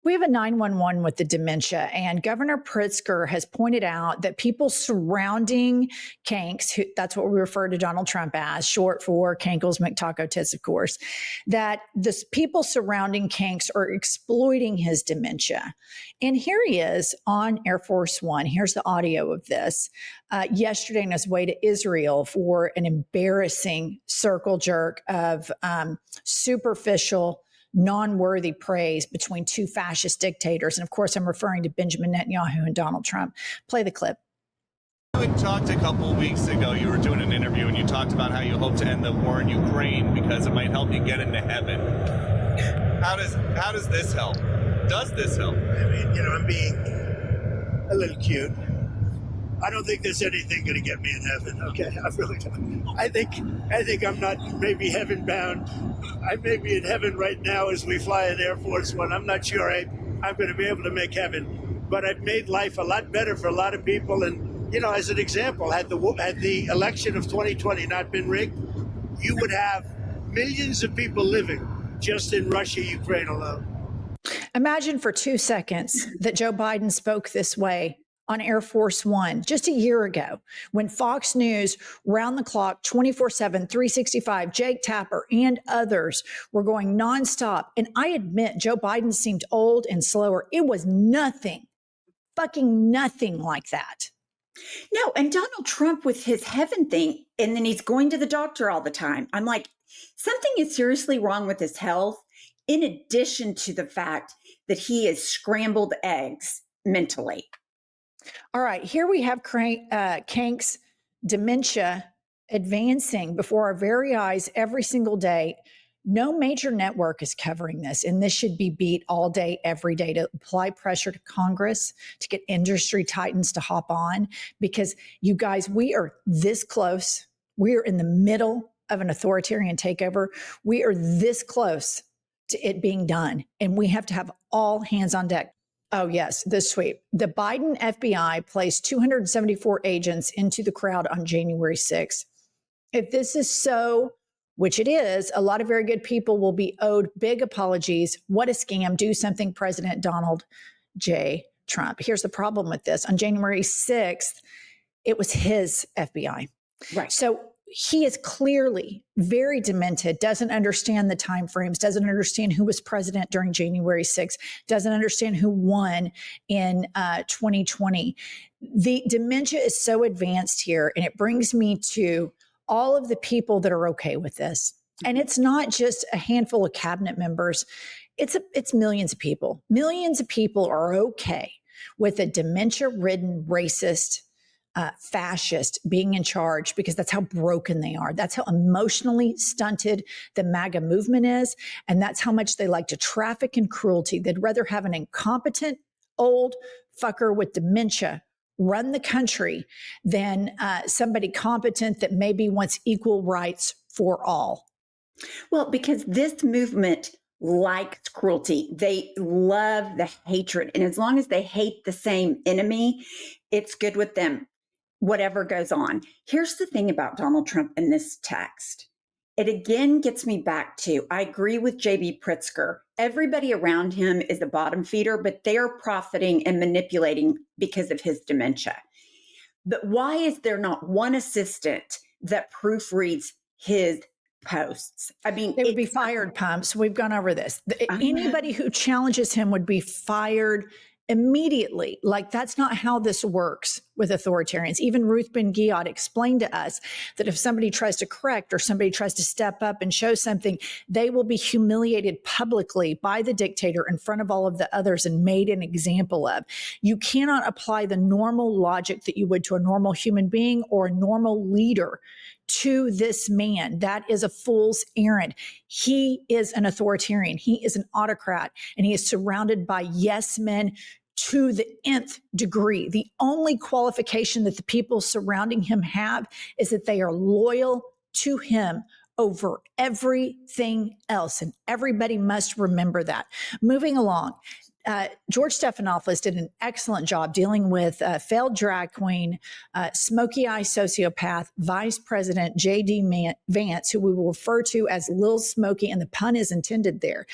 We have a 911 with the dementia, and Governor Pritzker has pointed out that people surrounding Kanks, that's what we refer to Donald Trump as, short for Kankles McTaco Tits, of course, that the people surrounding Kanks are exploiting his dementia. And here he is on Air Force One. Here's the audio of this. Yesterday on his way to Israel for an embarrassing circle jerk of superficial, non-worthy praise between two fascist dictators. And of course, I'm referring to Benjamin Netanyahu and Donald Trump. Play the clip. You had talked a couple of weeks ago, you were doing an interview and you talked about how you hope to end the war in Ukraine because it might help you get into heaven. How does this help? Does this help? I mean, I'm being a little cute. I don't think there's anything going to get me in heaven. Okay, I really don't. I think I'm not maybe heaven bound. I may be in heaven right now as we fly in Air Force One. I'm not sure I'm going to be able to make heaven, but I've made life a lot better for a lot of people. And as an example, had the election of 2020 not been rigged, you would have millions of people living just in Russia, Ukraine alone. Imagine for 2 seconds that Joe Biden spoke this way on Air Force One just a year ago when Fox News, round the clock, 24/7, 365, Jake Tapper and others were going nonstop. And I admit, Joe Biden seemed old and slower. It was nothing, fucking nothing like that. No, and Donald Trump with his heaven thing, and then he's going to the doctor all the time. I'm like, something is seriously wrong with his health, in addition to the fact that he is scrambled eggs mentally. All right, here we have Kank's dementia advancing before our very eyes every single day. No major network is covering this, and this should be beat all day, every day to apply pressure to Congress, to get industry titans to hop on, because you guys, we are this close. We are in the middle of an authoritarian takeover. We are this close to it being done, and we have to have all hands on deck. Oh, yes, this sweep. The Biden FBI placed 274 agents into the crowd on January 6th. If this is so, which it is, a lot of very good people will be owed big apologies. What a scam. Do something, President Donald J. Trump. Here's the problem with this. On January 6th, it was his FBI. Right. So he is clearly very demented, doesn't understand the timeframes, doesn't understand who was president during January 6th, doesn't understand who won in 2020. The dementia is so advanced here, and it brings me to all of the people that are okay with this. And it's not just a handful of cabinet members. It's millions of people. Millions of people are okay with a dementia-ridden racist fascist being in charge, because that's how broken they are. That's how emotionally stunted the MAGA movement is. And that's how much they like to traffic in cruelty. They'd rather have an incompetent old fucker with dementia run the country than somebody competent that maybe wants equal rights for all. Well, because this movement likes cruelty. They love the hatred. And as long as they hate the same enemy, it's good with them, whatever goes on. Here's the thing about Donald Trump in this text. It again gets me back to, I agree with J.B. Pritzker. Everybody around him is a bottom feeder, but they are profiting and manipulating because of his dementia. But why is there not one assistant that proofreads his posts? I mean, they would be fired, Pumps. We've gone over this. Anybody who challenges him would be fired immediately. Like, that's not how this works with authoritarians. Even Ruth Ben-Ghiat explained to us that if somebody tries to correct or somebody tries to step up and show something, they will be humiliated publicly by the dictator in front of all of the others and made an example of. You cannot apply the normal logic that you would to a normal human being or a normal leader to this man. That is a fool's errand. He is an authoritarian. He is an autocrat, and he is surrounded by yes men to the nth degree. The only qualification that the people surrounding him have is that they are loyal to him over everything else. And everybody must remember that. Moving along. George Stephanopoulos did an excellent job dealing with failed drag queen, smoky eye sociopath, Vice President J.D. Vance, who we will refer to as Lil Smokey, and the pun is intended there.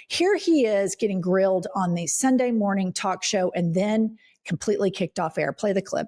Here he is getting grilled on the Sunday morning talk show and then completely kicked off air. Play the clip.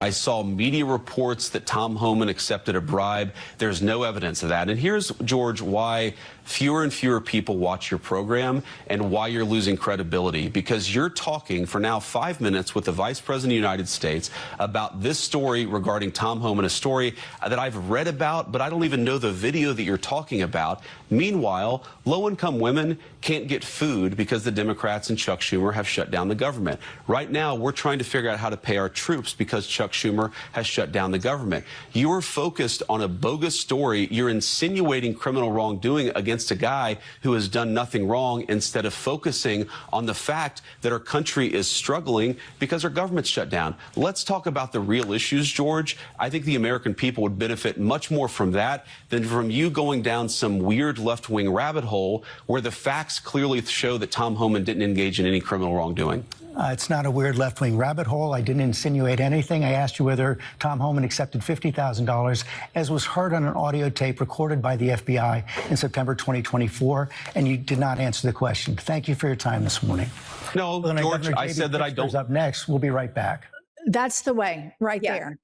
I saw media reports that Tom Homan accepted a bribe. There's no evidence of that. And here's, George, why fewer and fewer people watch your program and why you're losing credibility. Because you're talking for now 5 minutes with the Vice President of the United States about this story regarding Tom Homan, a story that I've read about, but I don't even know the video that you're talking about. Meanwhile, low-income women can't get food because the Democrats and Chuck Schumer have shut down the government. Right now, we're trying to figure out how to pay our troops because Chuck Schumer has shut down the government. You're focused on a bogus story. You're insinuating criminal wrongdoing against a guy who has done nothing wrong instead of focusing on the fact that our country is struggling because our government's shut down. Let's talk about the real issues, George. I think the American people would benefit much more from that than from you going down some weird left-wing rabbit hole where the facts clearly show that Tom Homan didn't engage in any criminal wrongdoing. It's not a weird left-wing rabbit hole. I didn't insinuate anything. I asked you whether Tom Homan accepted $50,000, as was heard on an audio tape recorded by the FBI in September 2024, and you did not answer the question. Thank you for your time this morning. No, George, I said that I don't. Up next, we'll be right back. That's the way, right there.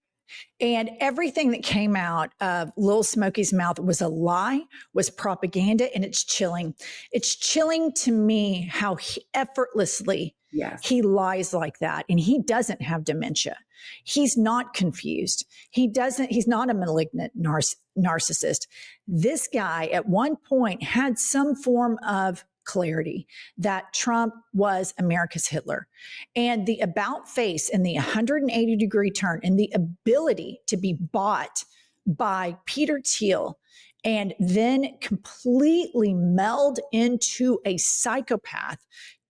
And everything that came out of Lil Smokey's mouth was a lie, was propaganda, and it's chilling. It's chilling to me how effortlessly he lies like that. And he doesn't have dementia. He's not confused. He's not a malignant narcissist. This guy at one point had some form of clarity that Trump was America's Hitler. And the about face and the 180-degree turn and the ability to be bought by Peter Thiel and then completely meld into a psychopath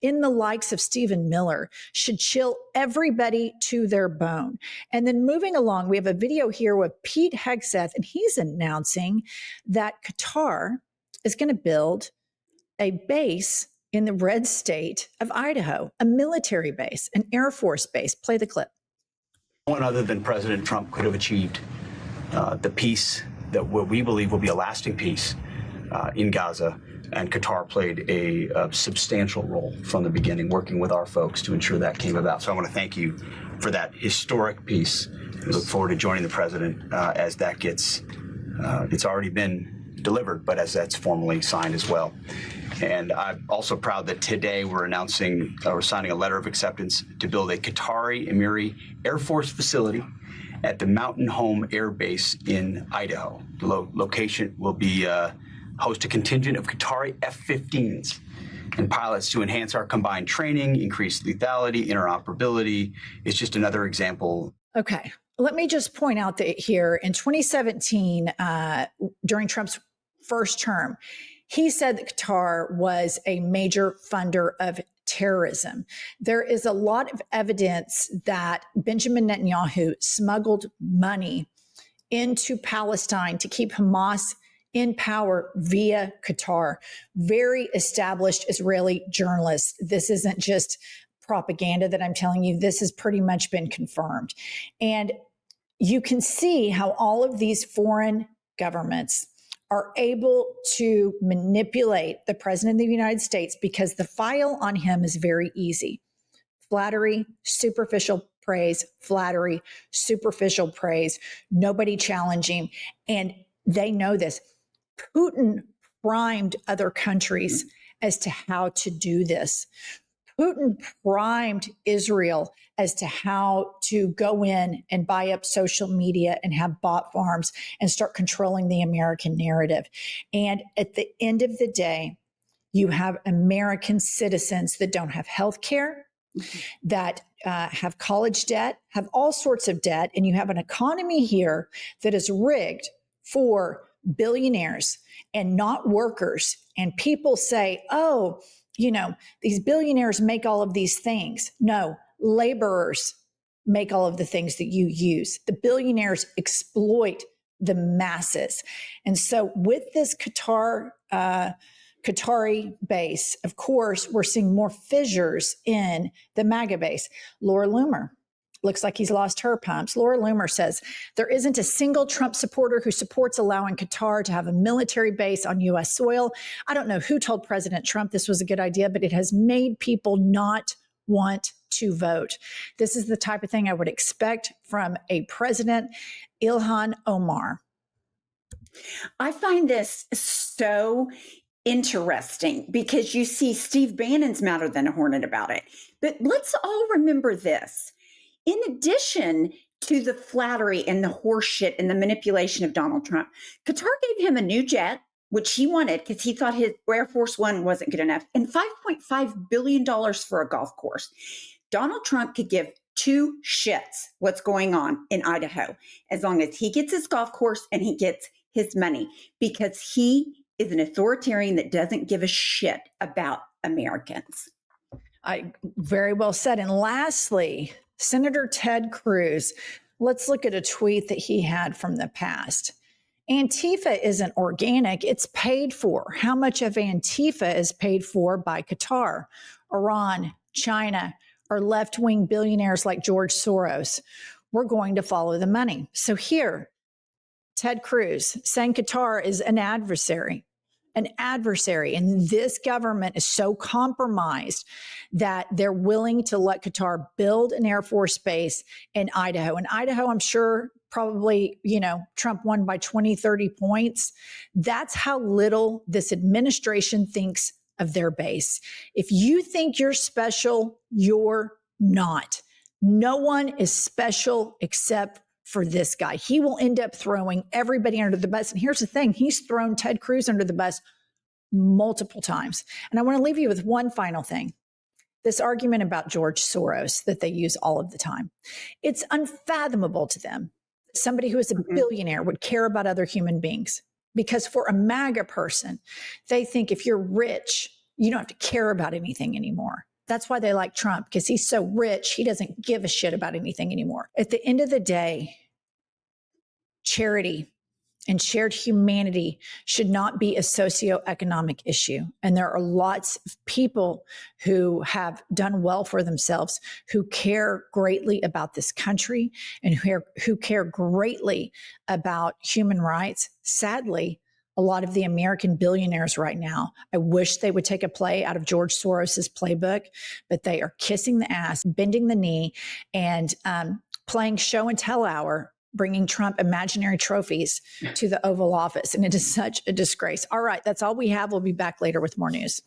in the likes of Stephen Miller should chill everybody to their bone. And then moving along, we have a video here with Pete Hegseth, and he's announcing that Qatar is going to build a base in the red state of Idaho, a military base, an Air Force base. Play the clip. No one other than President Trump could have achieved the peace that what we believe will be a lasting peace in Gaza. And Qatar played a substantial role from the beginning, working with our folks to ensure that came about. So I want to thank you for that historic piece. We look forward to joining the president as that gets, it's already been delivered, but as that's formally signed as well. And I'm also proud that today we're signing a letter of acceptance to build a Qatari Emiri Air Force facility at the Mountain Home Air Base in Idaho. The location will be host a contingent of Qatari F-15s and pilots to enhance our combined training, increase lethality, interoperability. It's just another example. Okay. Let me just point out that here in 2017, during Trump's first term, he said that Qatar was a major funder of terrorism. There is a lot of evidence that Benjamin Netanyahu smuggled money into Palestine to keep Hamas in power via Qatar. Very established Israeli journalists. This isn't just propaganda that I'm telling you. This has pretty much been confirmed. And you can see how all of these foreign governments are able to manipulate the president of the United States because the file on him is very easy. Flattery, superficial praise, flattery, superficial praise, nobody challenging. And they know this. Putin primed other countries as to how to do this. Putin primed Israel as to how to go in and buy up social media and have bot farms and start controlling the American narrative. And at the end of the day, you have American citizens that don't have health care, that have college debt, have all sorts of debt, and you have an economy here that is rigged for billionaires and not workers. And people say, oh, you know, these billionaires make all of these things. No, laborers make all of the things that you use. The billionaires exploit the masses. And so with this Qatar Qatari base. Of course, we're seeing more fissures in the MAGA base. Laura Loomer looks like he's lost her pumps. Laura Loomer says there isn't a single Trump supporter who supports allowing Qatar to have a military base on U.S. soil. I don't know who told President Trump this was a good idea, but it has made people not want to vote. This is the type of thing I would expect from a president. Ilhan Omar. I find this so interesting because you see Steve Bannon's madder than a hornet about it. But let's all remember this. In addition to the flattery and the horseshit and the manipulation of Donald Trump, Qatar gave him a new jet, which he wanted because he thought his Air Force One wasn't good enough, and $5.5 billion for a golf course. Donald Trump could give two shits what's going on in Idaho, as long as he gets his golf course and he gets his money, because he is an authoritarian that doesn't give a shit about Americans. Very well said. And lastly, Senator Ted Cruz, let's look at a tweet that he had from the past. Antifa isn't organic, it's paid for. How much of Antifa is paid for by Qatar, Iran, China, or left-wing billionaires like George Soros? We're going to follow the money. So here, Ted Cruz saying Qatar is an adversary. And this government is so compromised that they're willing to let Qatar build an Air Force base in Idaho. And Idaho, I'm sure, probably, Trump won by 20, 30 points. That's how little this administration thinks of their base. If you think you're special, you're not. No one is special except for this guy. He will end up throwing everybody under the bus. And here's the thing, he's thrown Ted Cruz under the bus multiple times. And I want to leave you with one final thing. This argument about George Soros that they use all of the time. It's unfathomable to them. Somebody who is a billionaire would care about other human beings. Because for a MAGA person, they think if you're rich, you don't have to care about anything anymore. That's why they like Trump, because he's so rich, he doesn't give a shit about anything anymore. At the end of the day, charity and shared humanity should not be a socioeconomic issue. And there are lots of people who have done well for themselves, who care greatly about this country and who care greatly about human rights. Sadly, a lot of the American billionaires right now, I wish they would take a play out of George Soros's playbook, but they are kissing the ass, bending the knee, and playing show and tell hour, bringing Trump imaginary trophies to the Oval Office. And it is such a disgrace. All right, that's all we have. We'll be back later with more news.